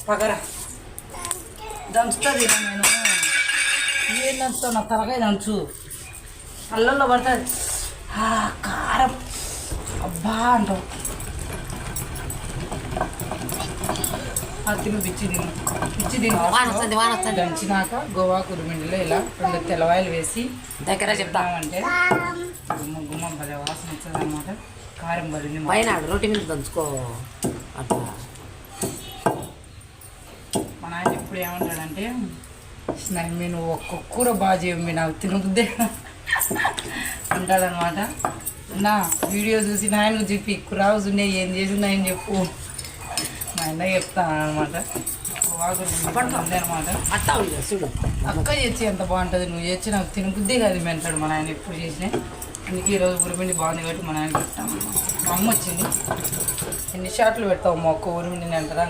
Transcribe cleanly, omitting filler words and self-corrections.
పగర దంచుతుంది నేను ఏం దంచుతావు నా తలకాయ దంచు అల్లంలో పడుతుంది కారం అబ్బా అంటావు తిను పిచ్చి తిను దంచినాక గోవా కురుమిండిలో ఇలా 2 తెల్లవాయలు వేసి దగ్గర చెప్తామంటే గుమ్మ భలే వాసన వస్తుంది అనమాట. కారం బలిని పైన రోటి మీద దంచుకో అట్లా. మా నాయన ఎప్పుడు ఏమంటాడంటే నువ్వు ఒక్క కూర బాగా చేయమి నాకు తినబుద్దే అంటాడనమాట. నా వీడియో చూసి నాయనకు చెప్పి కురావుస్ ఉన్నాయి ఏం చేసిందని చెప్పు మా ఆయన చెప్తాను అనమాట. అనమాట అక్క చేసి ఎంత బాగుంటుంది నువ్వు చేసి నాకు తినబుద్దే కాదు మెంటాడు మా నాయన ఎప్పుడు చేసినాయి. అందుకే ఈరోజు ఉరిమిండి బాగుంది కాబట్టి మా నాయన పెట్టాము. మా అమ్మ వచ్చింది ఎన్ని షాట్లు పెడతావు మా ఒక్క ఉరిమిండి అంటారా